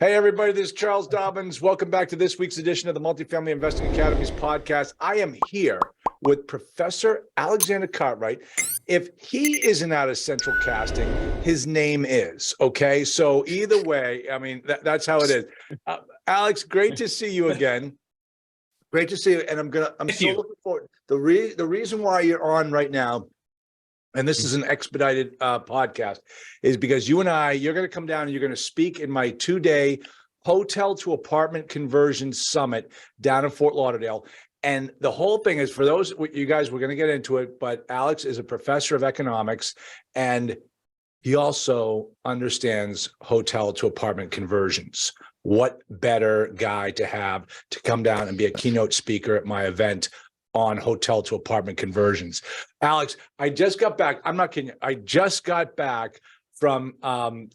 Hey, everybody, this is Charles Dobbins. Welcome back to this week's edition of the Multifamily Investing Academy's podcast. I am here with Professor Alexander Cartwright. If he isn't out of central casting, his name is, okay? So either way, I mean, that's how it is. Alex, great to see you again. Great to see you. And I'm so looking forward. The reason why you're on right now, and this is an expedited podcast, is because you're going to come down and you're going to speak in my 2-day hotel to apartment conversion summit down in Fort Lauderdale. And the whole thing is, for those, you guys, we're going to get into it, but Alex is a professor of economics, and he also understands hotel to apartment conversions. What better guy to have to come down and be a keynote speaker at my event on hotel to apartment conversions. Alex, I just got back. I'm not kidding you. I just got back from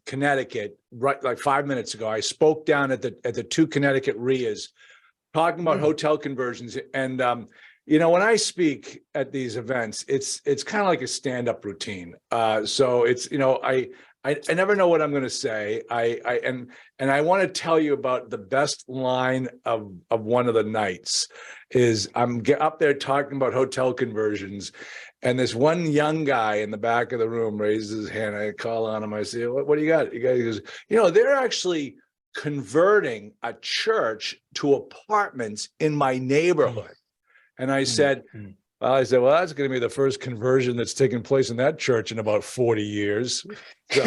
Connecticut, right, like 5 minutes ago. I spoke down at the two Connecticut RIAs talking about hotel conversions. And when I speak at these events, it's kind of like a stand-up routine. So it's, I never know what I'm going to say. And I want to tell you about the best line of one of the nights is I'm up there talking about hotel conversions, and this one young guy in the back of the room raises his hand. I call on him. I say, "What do you got?" He goes, they're actually converting a church to apartments in my neighborhood. And I said, well, that's going to be the first conversion that's taken place in that church in about 40 years. So,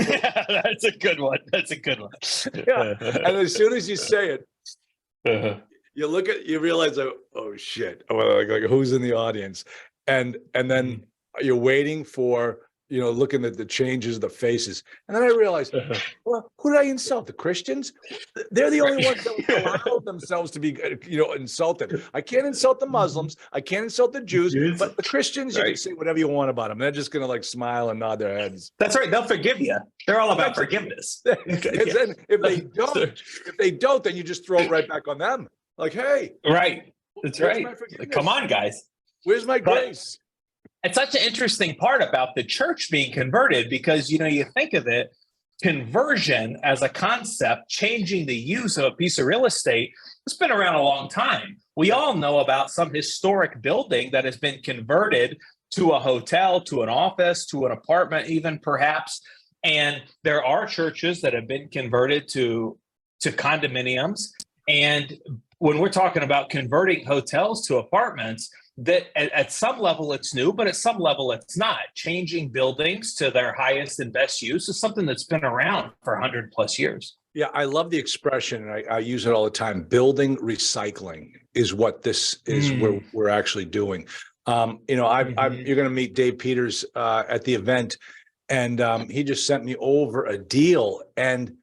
that's a good one. That's a good one. Yeah. And as soon as you say it, you realize, oh shit, like who's in the audience? And then you're waiting for, looking at the changes, the faces. And then I realized, well, who did I insult? The Christians? They're the only ones that allow themselves to be, insulted. I can't insult the Muslims. I can't insult the Jews, but the Christians, you can say whatever you want about them. They're just going to smile and nod their heads. That's right. They'll forgive you. They're all about forgiveness. Because then if they don't, then you just throw it right back on them. Like, hey. Right. That's right. Come on, guys. Where's my grace? It's such an interesting part about the church being converted because, you think of it, conversion as a concept, changing the use of a piece of real estate, it's been around a long time. We all know about some historic building that has been converted to a hotel, to an office, to an apartment, even perhaps. And there are churches that have been converted to condominiums. And when we're talking about converting hotels to apartments, that at some level it's new, but at some level it's not. Changing buildings to their highest and best use is something that's been around for 100+ years. Yeah, I love the expression, and I use it all the time. Building recycling is what this is. We're actually doing. You're going to meet Dave Peters at the event, and he just sent me over a deal. And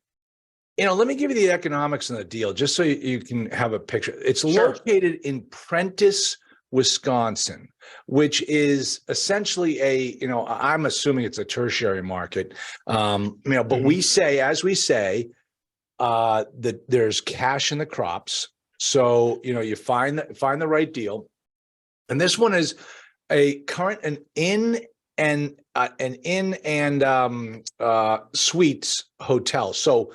let me give you the economics on the deal, just so you can have a picture. It's located in Prentice, Wisconsin, which is essentially I'm assuming it's a tertiary market, but we say, that there's cash in the crops. So, you find the right deal. And this one is an inn and suites hotel. So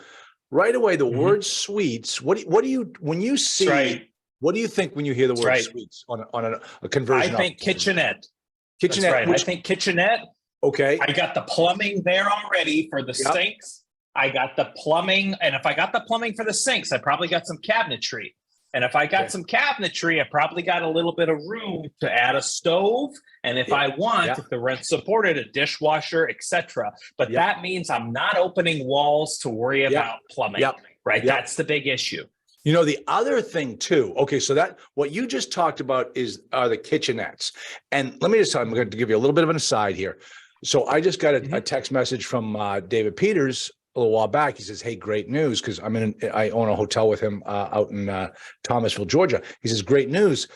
right away, the word suites, what do you, when you see, what do you think when you hear the word suites on a conversion? I think kitchenette. Kitchenette. That's right. I think kitchenette. Okay. I got the plumbing there already for the sinks. I got the plumbing. And if I got the plumbing for the sinks, I probably got some cabinetry. And if I got some cabinetry, I probably got a little bit of room to add a stove. And if I want, if the rent supported, a dishwasher, etc. But that means I'm not opening walls to worry about plumbing, right? That's the big issue. The other thing too, okay, so that what you just talked about are the kitchenettes. And let me just tell you, I'm going to give you a little bit of an aside here. So I just got a text message from David Peters a little while back. He says, hey, great news, because I own a hotel with him out in Thomasville, Georgia. He says, great news.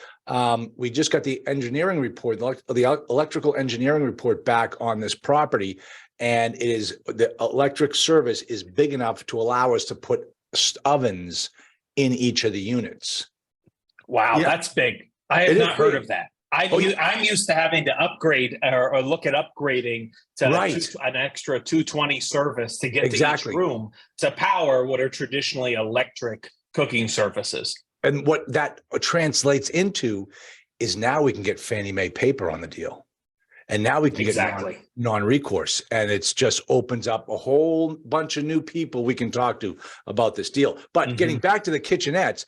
We just got the engineering report, the electrical engineering report back on this property. And the electric service is big enough to allow us to put ovens in each of the units. Wow, that's big. I have not heard of that. I'm used to having to upgrade or look at upgrading to an extra 220 service to get to each room to power what are traditionally electric cooking surfaces. And what that translates into is now we can get Fannie Mae paper on the deal. And now we can get non-recourse. And it's just opens up a whole bunch of new people we can talk to about this deal. But getting back to the kitchenettes,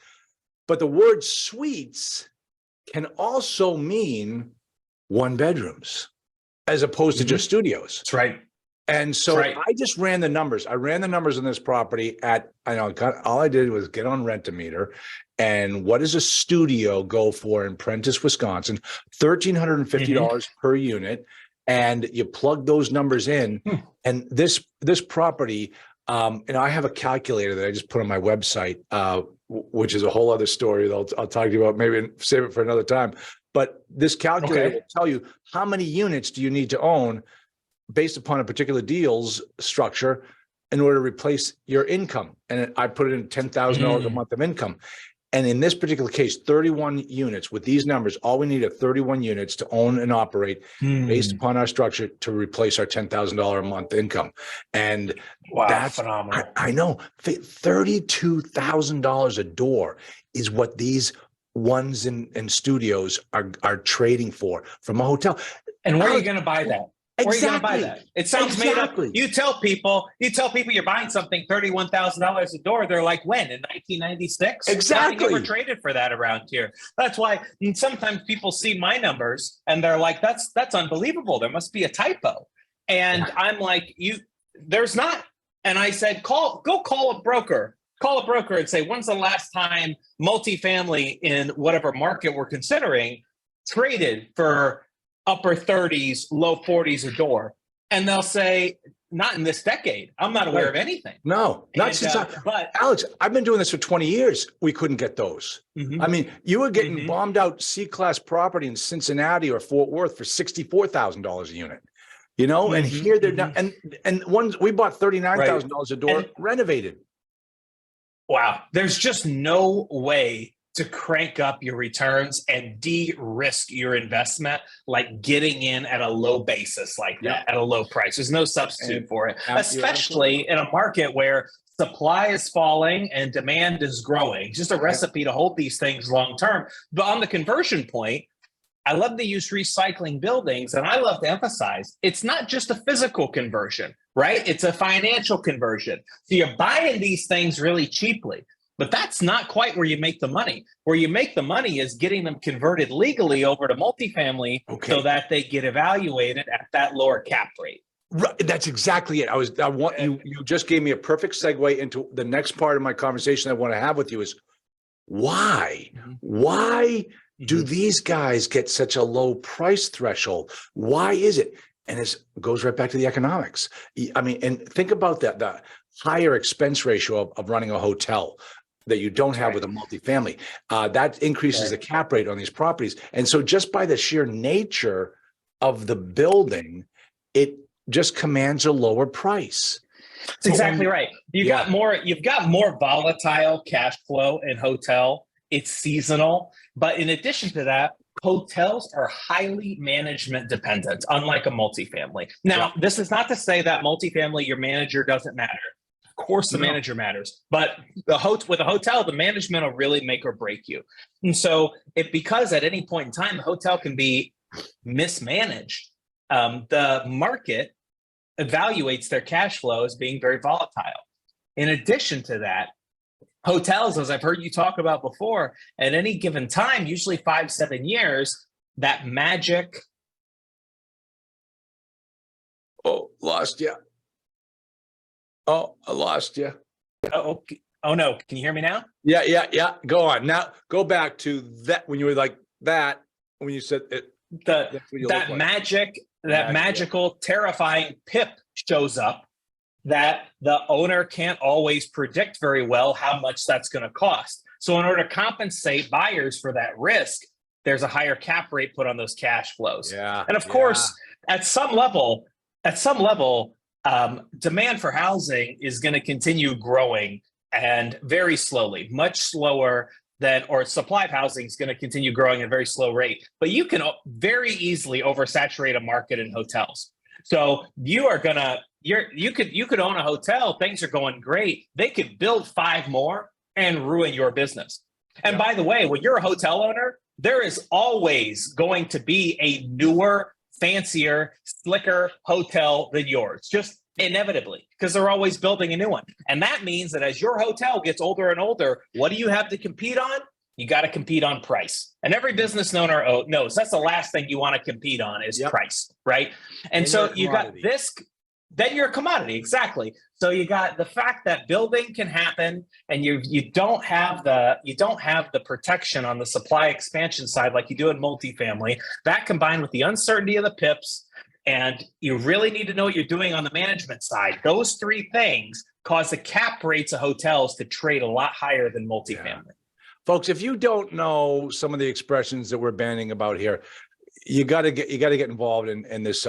but the word suites can also mean one bedrooms as opposed to just studios. That's right. And so I just ran the numbers. I ran the numbers on this property all I did was get on Rent-A-Meter. And what does a studio go for in Prentice, Wisconsin? $1,350 per unit. And you plug those numbers in. And this property, and I have a calculator that I just put on my website, which is a whole other story that I'll talk to you about, maybe save it for another time. But this calculator will tell you how many units do you need to own based upon a particular deal's structure in order to replace your income. And I put it in $10,000 a month of income. And in this particular case, 31 units with these numbers, all we need are 31 units to own and operate based upon our structure to replace our $10,000 a month income. And that's phenomenal. I know $32,000 a door is what these ones in studios are trading for from a hotel. And where are you going to buy that? Where are you going to buy that? It sounds made up. You tell people you're buying something $31,000 a door. They're like, when? In 1996? Exactly. Nothing ever traded for that around here. That's why sometimes people see my numbers and they're like, that's unbelievable. There must be a typo. And I'm like, there's not. And I said, go call a broker. Call a broker and say, when's the last time multifamily in whatever market we're considering traded for upper 30s, low 40s a door? And they'll say, not in this decade. I'm not aware of anything. No, not since but Alex, I've been doing this for 20 years. We couldn't get those. I mean, you were getting bombed out C-class property in Cincinnati or Fort Worth for $64,000 a unit. You know, and here they're not, and ones we bought $39,000 a door renovated. Wow. There's just no way to crank up your returns and de-risk your investment like getting in at a low basis like that, at a low price. There's no substitute for it, especially in a market where supply is falling and demand is growing. Just a recipe to hold these things long term. But on the conversion point, I love to use recycling buildings, and I love to emphasize it's not just a physical conversion, right? It's a financial conversion. So you're buying these things really cheaply. But that's not quite where you make the money. Where you make the money is getting them converted legally over to multifamily so that they get evaluated at that lower cap rate. Right. That's exactly it. You just gave me a perfect segue into the next part of my conversation I want to have with you is why do these guys get such a low price threshold? Why is it? And it goes right back to the economics. I mean, and think about that, the higher expense ratio of running a hotel that you don't have with a multifamily. That increases the cap rate on these properties. And so just by the sheer nature of the building, it just commands a lower price. That's exactly right. You've got more volatile cash flow in hotel. It's seasonal. But in addition to that, hotels are highly management dependent, unlike a multifamily. Now, this is not to say that multifamily, your manager doesn't matter. Of course, the manager matters, but with a hotel, the management will really make or break you. And so because at any point in time, the hotel can be mismanaged, the market evaluates their cash flow as being very volatile. In addition to that, hotels, as I've heard you talk about before, at any given time, usually 5-7 years, that magic. Oh, lost you. Oh, I lost you. Oh no. Can you hear me now? Yeah. Go on. Now go back to that when you were like that, when you said it. That magical, terrifying PIP shows up that the owner can't always predict very well how much that's going to cost. So in order to compensate buyers for that risk, there's a higher cap rate put on those cash flows. Yeah. And of course, at some level, demand for housing is going to continue growing and very slowly, much slower then, or supply of housing is going to continue growing at a very slow rate. But you can very easily oversaturate a market in hotels. So you could own a hotel, things are going great. They could build 5 more and ruin your business. And by the way, when you're a hotel owner, there is always going to be a newer, fancier, slicker hotel than yours, just inevitably, because they're always building a new one. And that means that as your hotel gets older and older, what do you have to compete on? You got to compete on price. And every business owner knows that's the last thing you want to compete on is price, right? And so you got this, then you're a commodity, exactly. So you got the fact that building can happen, and you don't have the protection on the supply expansion side like you do in multifamily. That combined with the uncertainty of the PIPs, and you really need to know what you're doing on the management side. Those 3 things cause the cap rates of hotels to trade a lot higher than multifamily. Yeah. Folks, if you don't know some of the expressions that we're banning about here, you got to get involved in this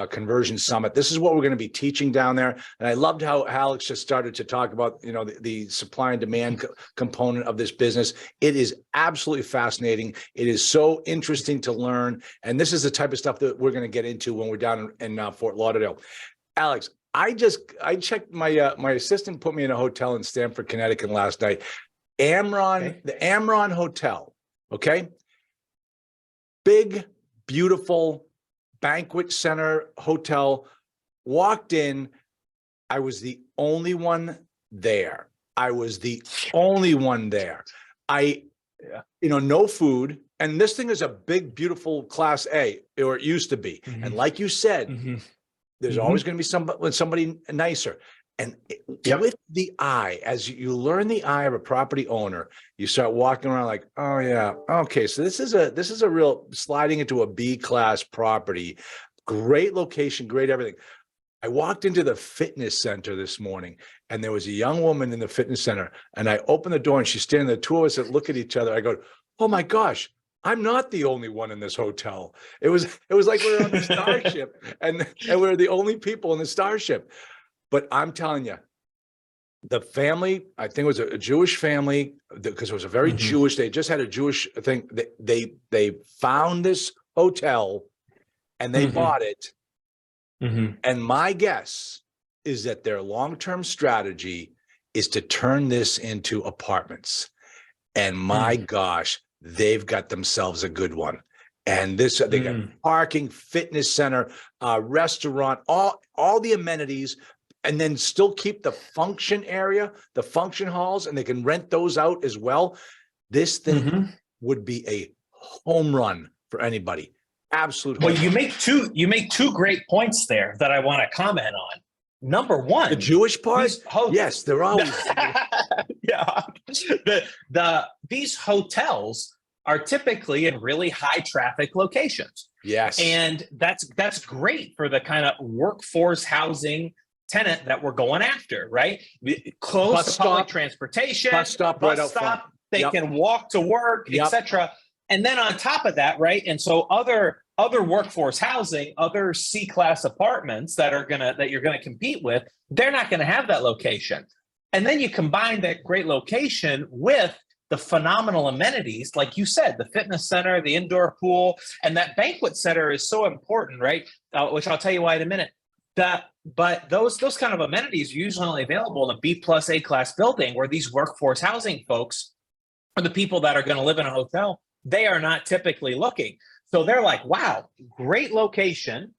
conversion summit. This is what we're going to be teaching down there. And I loved how Alex just started to talk about, the supply and demand component of this business. It is absolutely fascinating. It is so interesting to learn. And this is the type of stuff that we're going to get into when we're down in Fort Lauderdale. Alex, I checked my assistant put me in a hotel in Stamford, Connecticut last night. The Amron Hotel. Okay. Big, beautiful banquet center hotel. Walked in. I was the only one there. No food. And this thing is a big, beautiful Class A, or it used to be. Mm-hmm. And like you said, there's always going to be somebody nicer. And with the eye, as you learn the eye of a property owner, you start walking around like, oh yeah, okay, so this is a real sliding into a B-class property, great location, great everything. I walked into the fitness center this morning, and there was a young woman in the fitness center, and I opened the door, and she's standing there. 2 of us that look at each other. I go, oh my gosh, I'm not the only one in this hotel. It was like we were on the Starship, and we were the only people in the Starship. But I'm telling you, the family, I think it was a Jewish family, because it was a very Jewish, they just had a Jewish thing. They found this hotel and they bought it. And my guess is that their long-term strategy is to turn this into apartments. And my gosh, they've got themselves a good one. And they got parking, fitness center, restaurant, all the amenities, and then still keep the function area, the function halls, and they can rent those out as well. This thing would be a home run for anybody. Absolute. Well, you make two great points there that I want to comment on. Number one, the Jewish part. Yes, they're always. These hotels are typically in really high traffic locations. Yes, and that's great for the kind of workforce housing tenant that we're going after, right? Close to public transportation, bus stop right out front. They can walk to work, etc. And then on top of that, right? And so other workforce housing, other C-class apartments that you're gonna compete with, they're not gonna have that location. And then you combine that great location with the phenomenal amenities, like you said, the fitness center, the indoor pool, and that banquet center is so important, right? Which I'll tell you why in a minute. But those kind of amenities are usually only available in a B+ A-class building, where these workforce housing folks are the people that are going to live in a hotel. They are not typically looking. So they're like, wow, great location,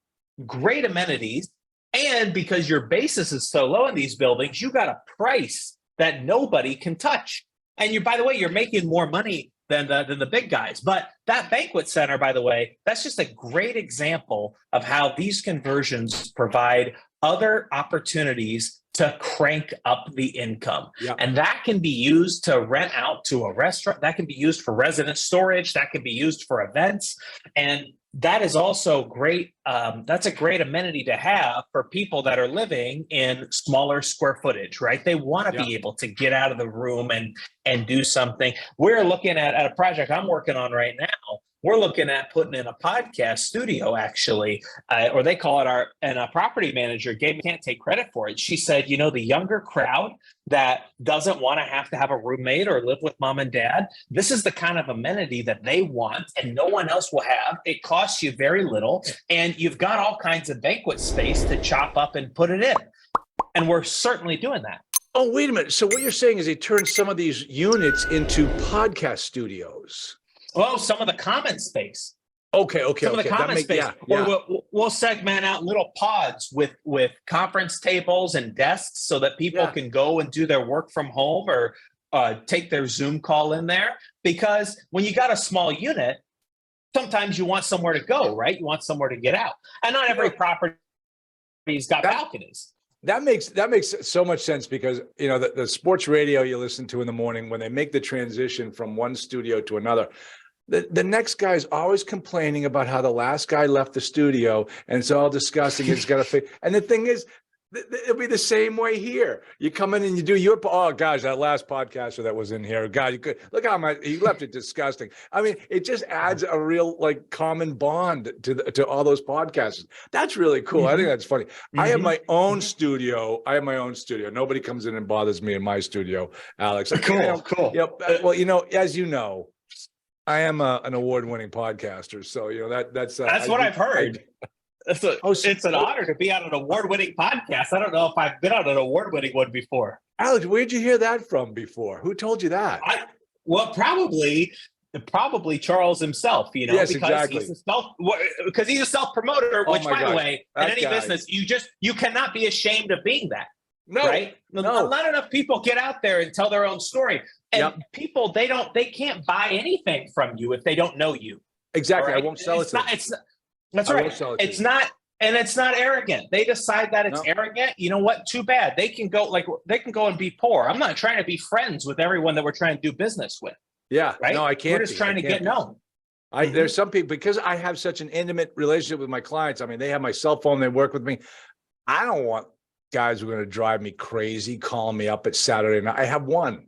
great amenities. And because your basis is so low in these buildings, you got a price that nobody can touch. And by the way, you're making more money than the big guys. But that banquet center, by the way, that's just a great example of how these conversions provide other opportunities to crank up the income. Yep. And that can be used to rent out to a restaurant. That can be used for resident storage. That can be used for events. And that is also great. That's a great amenity to have for people that are living in smaller square footage, right? They want to be able to get out of the room and do something. We're looking at a project I'm working on right now we're looking at putting in a podcast studio, actually, or they call it and a property manager can't take credit for it. She said, the younger crowd that doesn't want to have a roommate or live with mom and dad, this is the kind of amenity that they want and no one else will have. It costs you very little, and you've got all kinds of banquet space to chop up and put it in. And we're certainly doing that. Oh, wait a minute. So what you're saying is they turned some of these units into podcast studios. Well, some of the common space. Okay. Some of the common space. Yeah. We'll segment out little pods with conference tables and desks so that people can go and do their work from home or take their Zoom call in there. Because when you got a small unit, sometimes you want somewhere to go, right? You want somewhere to get out. And not every property's got balconies. That makes so much sense because, the sports radio you listen to in the morning, when they make the transition from one studio to another, the next guy's always complaining about how the last guy left the studio and it's all disgusting. It's got to fit. And the thing is, it'll be the same way here. You come in and you do oh gosh, that last podcaster that was in here, God, look how much he left it disgusting. I mean, it just adds a real common bond to all those podcasters. That's really cool. I think that's funny. I have my own studio. Nobody comes in and bothers me in my studio, Alex. Cool. Yep. Well, as you know, I am an award-winning podcaster, so that's what I've heard. It's an honor to be on an award-winning podcast. I don't know if I've been on an award-winning one before. Alex, where'd you hear that from before? Who told you that? Probably Charles himself, Yes, because exactly. he's a self-promoter, which, by the way, in any business, you cannot be ashamed of being that. No, right? No. Not enough people get out there and tell their own story. And people, they can't buy anything from you if they don't know you. Exactly. Right? I won't sell it to them. That's right. It's not arrogant. They decide that it's arrogant. You know what? Too bad. They can go and be poor. I'm not trying to be friends with everyone that we're trying to do business with. Yeah. Right. No, I can't. We're just trying to get known. There's some people, because I have such an intimate relationship with my clients. I mean, they have my cell phone. They work with me. I don't want guys who are going to drive me crazy calling me up at Saturday night. I have one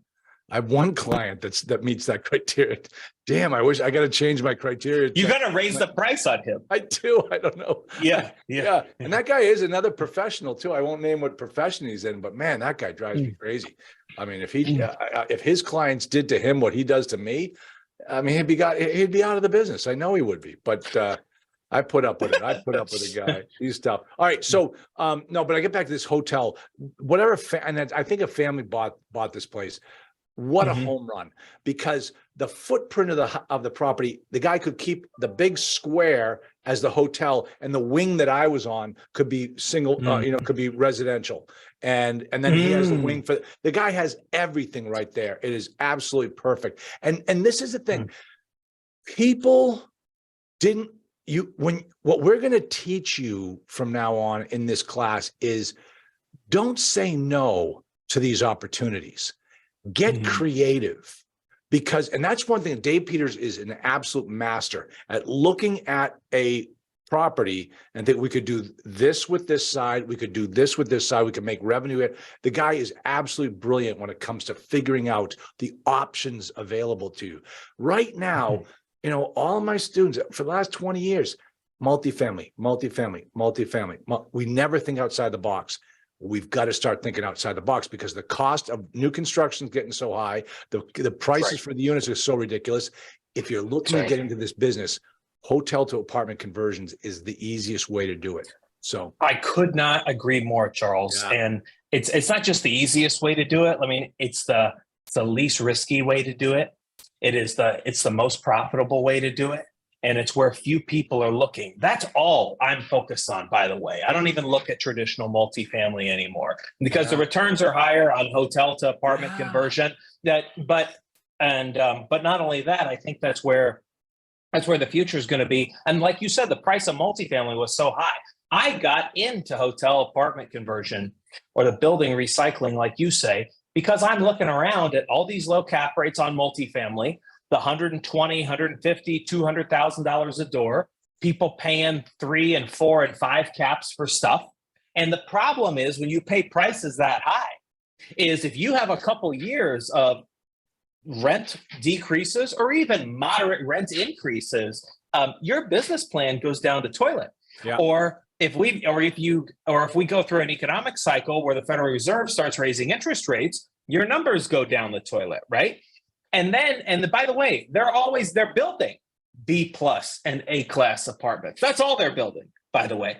client that meets that criteria. Damn, I wish I got to change my criteria. You got to raise the price on him. I do. I don't know. Yeah. And that guy is another professional too. I won't name what profession he's in, but man, that guy drives me crazy. I mean, if his clients did to him what he does to me, I mean, he'd be out of the business. I know he would be, but I put up with it. I put up with the guy. He's tough. All right. So, no, but I get back to this hotel, whatever. And I think a family bought this place. What a home run, because the footprint of the property, the guy could keep the big square as the hotel, and the wing that I was on could be single, could be residential. And then he has the wing for the guy has everything right there. It is absolutely perfect. And this is the thing. People what we're going to teach you from now on in this class is don't say no to these opportunities. Get creative, and that's one thing. Dave Peters is an absolute master at looking at a property and think we could do this with this side. We could do this with this side. We could make revenue. The guy is absolutely brilliant when it comes to figuring out the options available to you. Right now, all of my students for the last 20 years, multifamily. We never think outside the box. We've got to start thinking outside the box because the cost of new construction is getting so high. The prices for the units are so ridiculous. If you're looking to get into this business, hotel to apartment conversions is the easiest way to do it. So I could not agree more, Charles. Yeah. And it's not just the easiest way to do it. I mean, it's the least risky way to do it. It's the most profitable way to do it. And it's where few people are looking. That's all I'm focused on, by the way. I don't even look at traditional multifamily anymore because the returns are higher on hotel to apartment conversion. But not only that, I think that's where the future is going to be. And like you said, the price of multifamily was so high. I got into hotel apartment conversion or the building recycling, like you say, because I'm looking around at all these low cap rates on multifamily. The $120,000, $150,000, $200,000 a door, people paying 3 and 4 and 5 caps for stuff. And the problem is when you pay prices that high is if you have a couple years of rent decreases or even moderate rent increases, your business plan goes down the toilet. Yeah. Or if we go through an economic cycle where the Federal Reserve starts raising interest rates, your numbers go down the toilet, right? And by the way, they're building B plus and A class apartments. That's all they're building, by the way.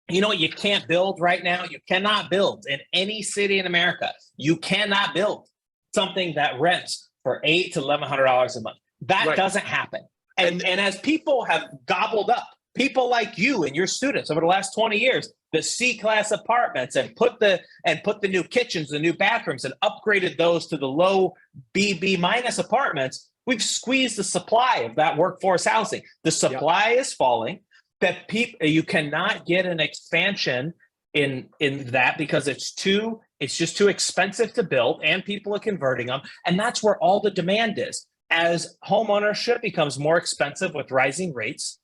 You know what you can't build right now? You cannot build in any city in America. You cannot build something that rents for $800 to $1,100 a month. That doesn't happen. And as people have gobbled up, people like you and your students over the last 20 years, the C-class apartments, and put the new kitchens, the new bathrooms, and upgraded those to the low B minus apartments, we've squeezed the supply of that workforce housing. The supply is falling. That you cannot get an expansion in that because it's just too expensive to build, and people are converting them. And that's where all the demand is. As home ownership becomes more expensive with rising rates,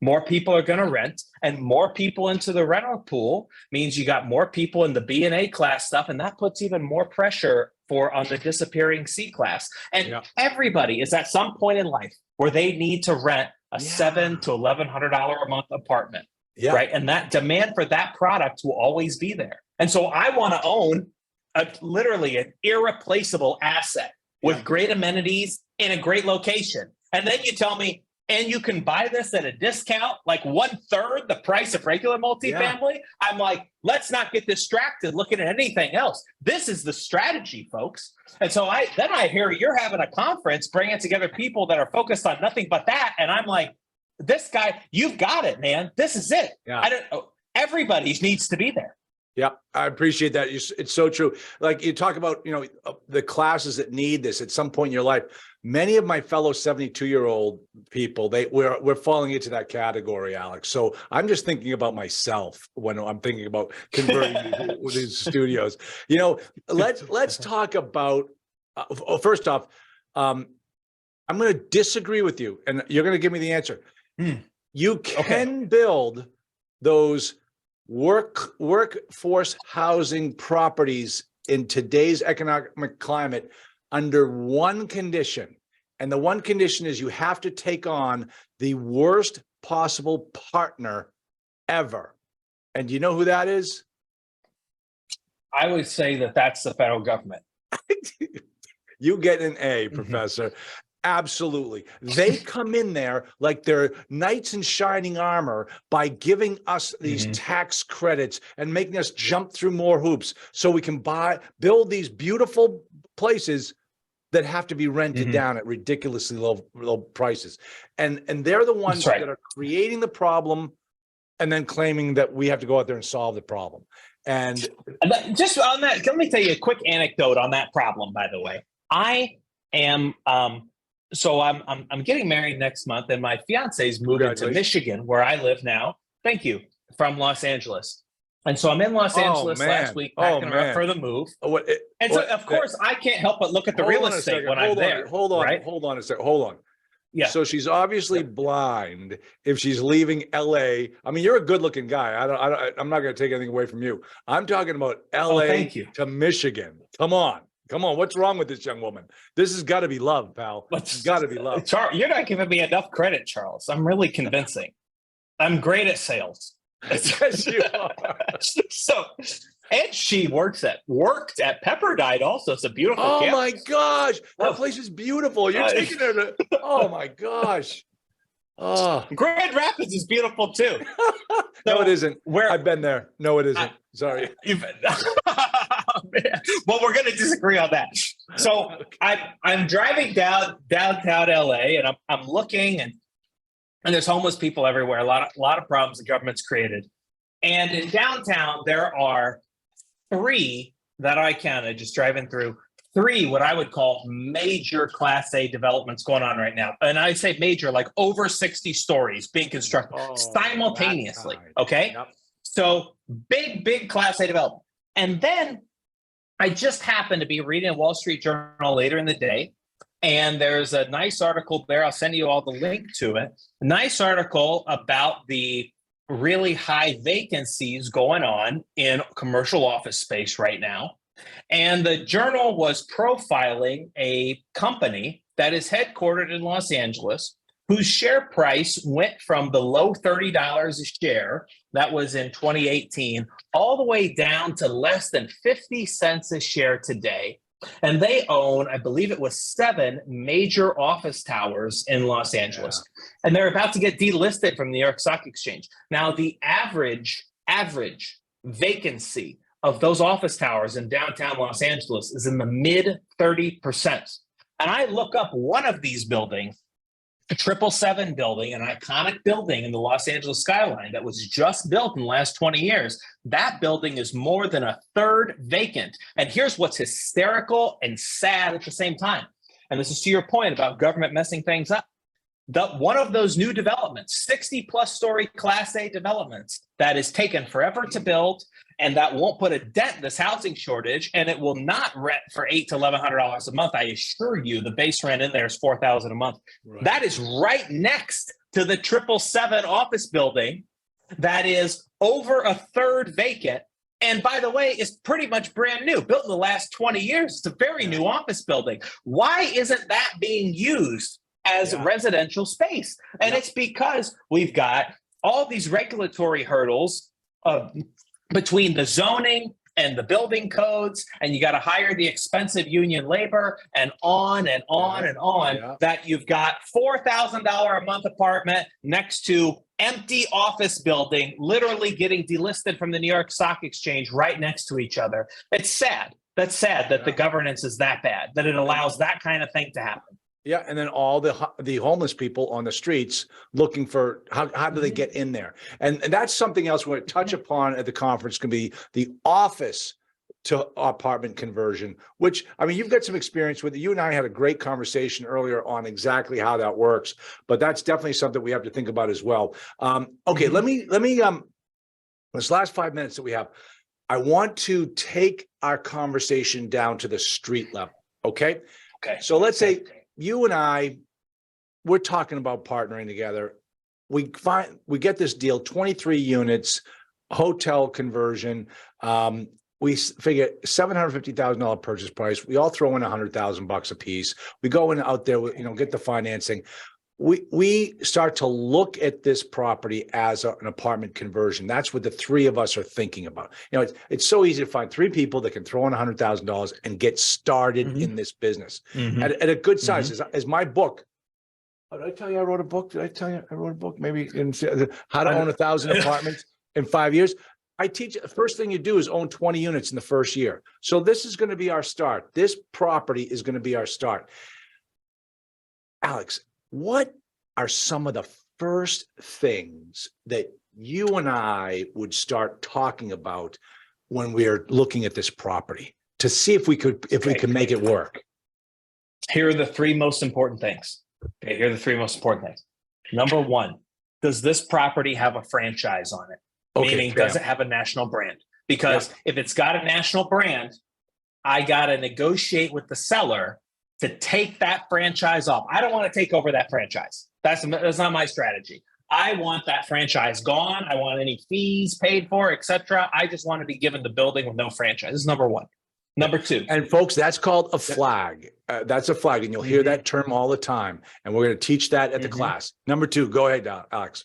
more people are going to rent, and more people into the rental pool means you got more people in the B and A class stuff, and that puts even more pressure on the disappearing C class. And everybody is at some point in life where they need to rent a $700 to $1,100 a month apartment, right? And that demand for that product will always be there. And so I want to own literally an irreplaceable asset with great amenities in a great location. And then you tell me, and you can buy this at a discount, like 1/3 the price of regular multifamily. I'm like, let's not get distracted looking at anything else. This is the strategy, folks. And so I hear you're having a conference, bringing together people that are focused on nothing but that. And I'm like, this guy, you've got it, man. This is it. Everybody needs to be there. Yeah, I appreciate that. It's so true. Like you talk about, the classes that need this at some point in your life. Many of my fellow 72-year-old people, we're falling into that category, Alex. So I'm just thinking about myself when I'm thinking about converting these studios. Let's talk about. First off, I'm going to disagree with you, and you're going to give me the answer. You can build those workforce housing properties in today's economic climate under one condition. And the one condition is you have to take on the worst possible partner ever. And do you know who that is? I would say that's the federal government. You get an A, Professor. Absolutely. They come in there like they're knights in shining armor by giving us these tax credits and making us jump through more hoops so we can build these beautiful places that have to be rented down at ridiculously low prices. And they're the ones that are creating the problem and then claiming that we have to go out there and solve the problem. And just on that, let me tell you a quick anecdote on that problem, by the way. I am so I'm getting married next month, and my fiance's moving to Michigan, where I live now. Thank you, from Los Angeles. And so I'm in Los Angeles last week, packing her up for the move. Of course, I can't help but look at the real estate when I'm there. Hold on a second. Hold on. Yeah. So she's obviously blind if she's leaving LA. I mean, you're a good-looking guy. I'm not going to take anything away from you. I'm talking about LA to Michigan. Come on. What's wrong with this young woman? This has got to be love, pal. It's got to be love. Charles, you're not giving me enough credit, Charles. I'm really convincing. I'm great at sales. Yes, you are. So, and she worked at Pepperdine also. It's a beautiful campus. My gosh. That place is beautiful. You're taking her to, oh my gosh. Oh, Grand Rapids is beautiful too. No, it isn't. I've been there. No, it isn't. Sorry. Well, we're going to disagree on that. So I'm driving downtown LA, and I'm looking, and there's homeless people everywhere. A lot of problems the government's created. And in downtown, there are 3 that I counted just driving through. 3 what I would call major Class A developments going on right now. And I say major, like over 60 stories being constructed simultaneously. Okay. Yep. So big Class A development. And then I just happened to be reading a Wall Street Journal later in the day. And there's a nice article there. I'll send you all the link to it. A nice article about the really high vacancies going on in commercial office space right now. And the journal was profiling a company that is headquartered in Los Angeles, whose share price went from the low $30 a share, that was in 2018, all the way down to less than 50 cents a share today. And they own, I believe it was 7 major office towers in Los Angeles. Yeah. And they're about to get delisted from the New York Stock Exchange. Now, the average vacancy of those office towers in downtown Los Angeles is in the mid 30%. And I look up one of these buildings, a 777 building, an iconic building in the Los Angeles skyline that was just built in the last 20 years. That building is more than a third vacant. And here's what's hysterical and sad at the same time. And this is to your point about government messing things up. One of those new developments, 60-plus story Class A developments that is taken forever to build, and that won't put a dent in this housing shortage, and it will not rent for $800 to $1,100 a month. I assure you, the base rent in there is $4,000 a month. Right. That is right next to the 777 office building that is over a third vacant. And by the way, it's pretty much brand new, built in the last 20 years. It's a very new office building. Why isn't that being used as residential space? And it's because we've got all these regulatory hurdles between the zoning and the building codes, and you got to hire the expensive union labor, and on and on and on, that you've got $4,000 a month apartment next to empty office building, literally getting delisted from the New York Stock Exchange right next to each other. It's sad. That's sad that the governance is that bad, that it allows that kind of thing to happen. Yeah, and then all the homeless people on the streets looking for how do they get in there, and that's something else we're going to touch upon at the conference. Can be the office to apartment conversion, which, I mean, you've got some experience with it. You and I had a great conversation earlier on exactly how that works, but that's definitely something we have to think about as well. Okay, let me this last 5 minutes that we have, I want to take our conversation down to the street level. Okay. So let's say you and I, we're talking about partnering together. We get this deal, 23 units, hotel conversion. We figure $750,000 purchase price. We all throw in $100,000 a piece. We go in out there, get the financing. We start to look at this property as an apartment conversion. That's what the three of us are thinking about. It's so easy to find 3 people that can throw in $100,000 and get started in this business at a good size. As my book. Oh, did I tell you I wrote a book? Did I tell you I wrote a book? Maybe in How to Own 1,000 Apartments in 5 years. I teach the first thing you do is own 20 units in the first year. So this is going to be our start. This property is going to be our start. Alex, what are some of the first things that you and I would start talking about when we're looking at this property to see if we could make it work? Here are the 3 most important things. Okay, here are the 3 most important things. Number 1, does this property have a franchise on it? Meaning, does it have a national brand? Because if it's got a national brand, I got to negotiate with the seller to take that franchise off. I don't want to take over that franchise. That's not my strategy. I want that franchise gone. I want any fees paid for, etc. I just want to be given the building with no franchise. This is number 1. Number 2. And folks, that's called a flag. That's a flag. And you'll hear that term all the time. And we're going to teach that at the class. Number 2, go ahead, Alex.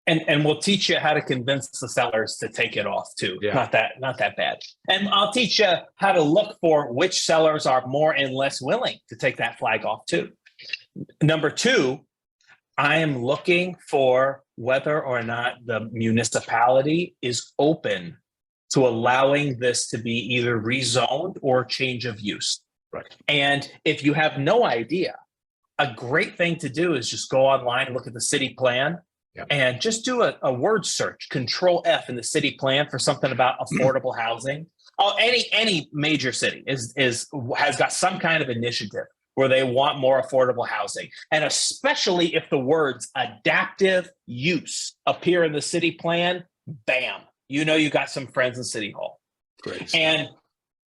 And we'll teach you how to convince the sellers to take it off too. Not that bad. And I'll teach you how to look for which sellers are more and less willing to take that flag off too. Number 2, I am looking for whether or not the municipality is open to allowing this to be either rezoned or change of use. Right. And if you have no idea, a great thing to do is just go online and look at the city plan. And just do a word search, Control F in the city plan for something about affordable housing. Any major city has got some kind of initiative where they want more affordable housing. And especially if the words adaptive use appear in the city plan, bam, you got some friends in City Hall. Great. And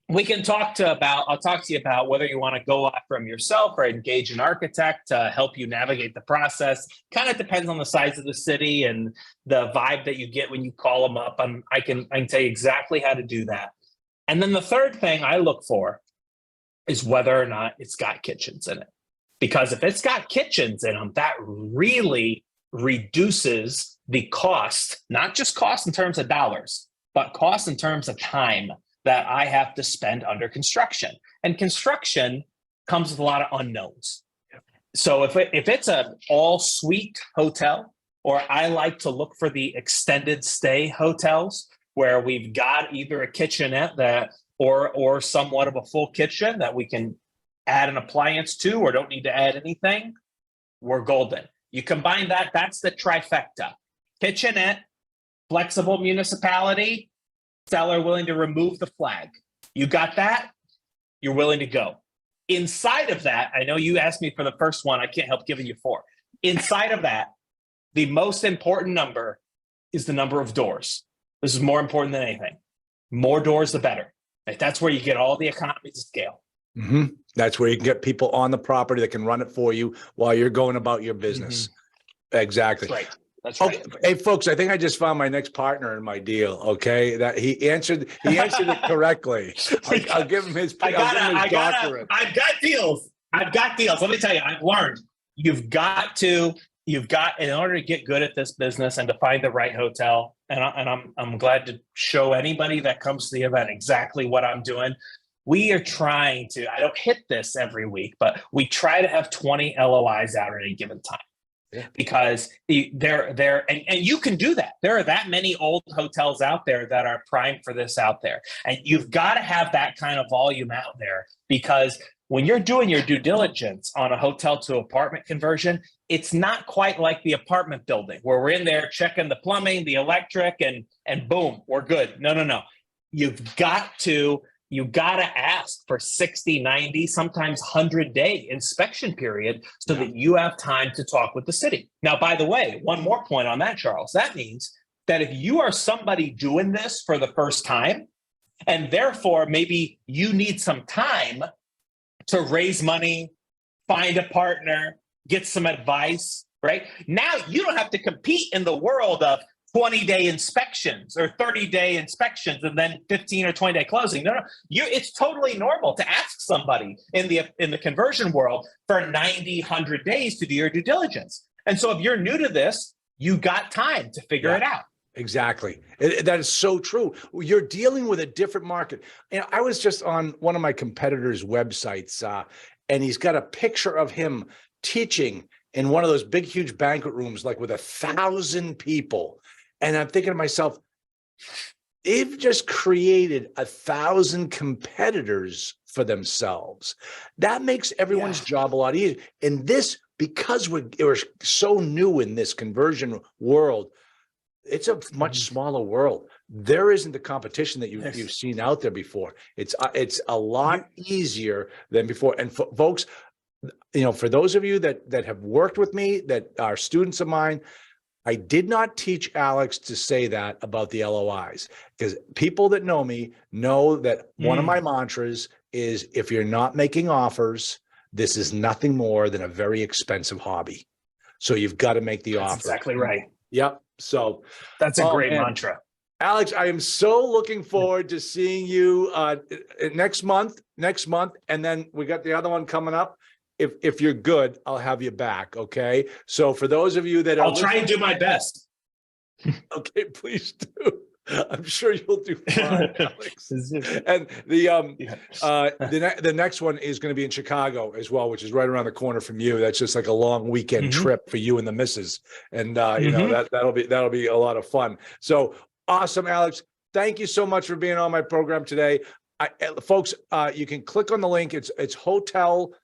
we can I'll talk to you about whether you want to go out from yourself or engage an architect to help you navigate the process. Kind of depends on the size of the city and the vibe that you get when you call them up. I can tell you exactly how to do that. And then the third thing I look for is whether or not it's got kitchens in it. Because if it's got kitchens in them, that really reduces the cost, not just cost in terms of dollars, but cost in terms of time that I have to spend under construction. And construction comes with a lot of unknowns. So if it's an all-suite hotel, or I like to look for the extended stay hotels where we've got either a kitchenette that or somewhat of a full kitchen that we can add an appliance to or don't need to add anything, we're golden. You combine that, that's the trifecta. Kitchenette, flexible municipality, seller willing to remove the flag. You got that, you're willing to go. Inside of that, I know you asked me for the first one, I can't help giving you 4. Inside of that, the most important number is the number of doors. This is more important than anything. More doors, the better. Right? That's where you get all the economies of scale. Mm-hmm. That's where you can get people on the property that can run it for you while you're going about your business. Mm-hmm. Exactly. That's right. That's right. Okay. Hey, folks, I think I just found my next partner in my deal. Okay, that he answered it correctly. I'll give him his. I've got deals. Let me tell you, I've learned you've got in order to get good at this business and to find the right hotel. And I'm glad to show anybody that comes to the event exactly what I'm doing. We are trying to. I don't hit this every week, but we try to have 20 LOIs out at any given time. Yeah. Because they're and you can do that. There are that many old hotels out there that are primed for this out there. And you've got to have that kind of volume out there, because when you're doing your due diligence on a hotel to apartment conversion, it's not quite like the apartment building where we're in there checking the plumbing, the electric, and boom, we're good. No. You've got to ask for 60, 90, sometimes 100-day inspection period so that you have time to talk with the city. Now, by the way, one more point on that, Charles. That means that if you are somebody doing this for the first time, and therefore maybe you need some time to raise money, find a partner, get some advice, right? Now you don't have to compete in the world of 20-day inspections or 30-day inspections and then 15 or 20-day closing. No. It's totally normal to ask somebody in the conversion world for 90, 100 days to do your due diligence. And so if you're new to this, you got time to figure it out. Exactly. That is so true. You're dealing with a different market. And I was just on one of my competitors' websites, and he's got a picture of him teaching in one of those big, huge banquet rooms, like with 1,000 people. And I'm thinking to myself, they've just created 1,000 competitors for themselves. That makes everyone's job a lot easier. And this, because we're so new in this conversion world, it's a much smaller world. There isn't the competition that you've seen out there before. It's a lot easier than before. And folks, for those of you that have worked with me, that are students of mine, I did not teach Alex to say that about the LOIs, because people that know me know that one of my mantras is, if you're not making offers, this is nothing more than a very expensive hobby. So you've got to make the offer. Exactly right. Yep. So that's a great mantra. Alex, I am so looking forward to seeing you next month, and then we got the other one coming up. If you're good, I'll have you back. Okay. So for those of you that I'll try and do my best. Okay, please do. I'm sure you'll do fine, Alex. And the next one is going to be in Chicago as well, which is right around the corner from you. That's just like a long weekend trip for you and the missus, and that'll be a lot of fun. So awesome, Alex. Thank you so much for being on my program today, folks. You can click on the link. It's hotel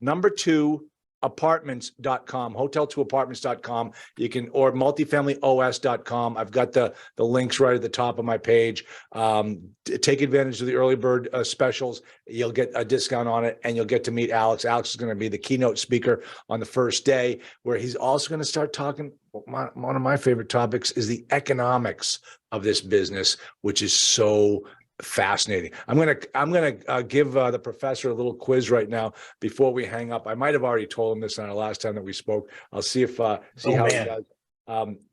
number 2 apartments.com, hotel2apartments.com. You can, or multifamilyos.com. I've got the links right at the top of my page. Take advantage of the early bird specials. You'll get a discount on it, and you'll get to meet Alex. Alex is going to be the keynote speaker on the first day, where he's also going to start talking. One of my favorite topics is the economics of this business, which is so fascinating. I'm gonna give the professor a little quiz right now before we hang up. I might have already told him this on our last time that we spoke. I'll see if how he does.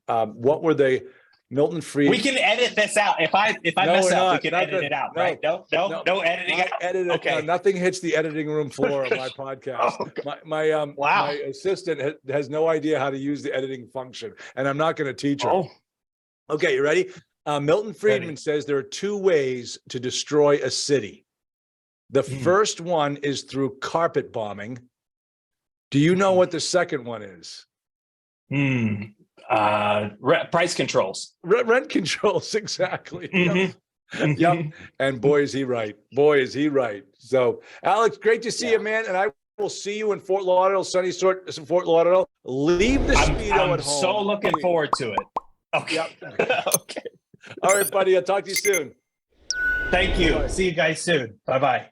What were the Milton Friedman. We can edit this out. If I No, mess we're up, we not. can Nothing. edit it out, No. right? No editing Not out. edited. Okay. No, nothing hits the editing room floor of my podcast. Oh, My wow. my assistant has no idea how to use the editing function, and I'm not going to teach her. Oh, Okay, you ready? Milton Friedman Ready. says there are two ways to destroy a city. The first one is through carpet bombing. Do you know what the second one is? Price controls. Rent controls, exactly. Mhm. Yep. And boy, is he right. Boy, is he right. So, Alex, great to see you, man. And I will see you in Fort Lauderdale, sunny Fort Lauderdale. Leave the Speedo I'm at home. so looking please. forward to it. Okay. Yep. Okay. All right, buddy. I'll talk to you soon. Thank you. Bye. See you guys soon. Bye-bye.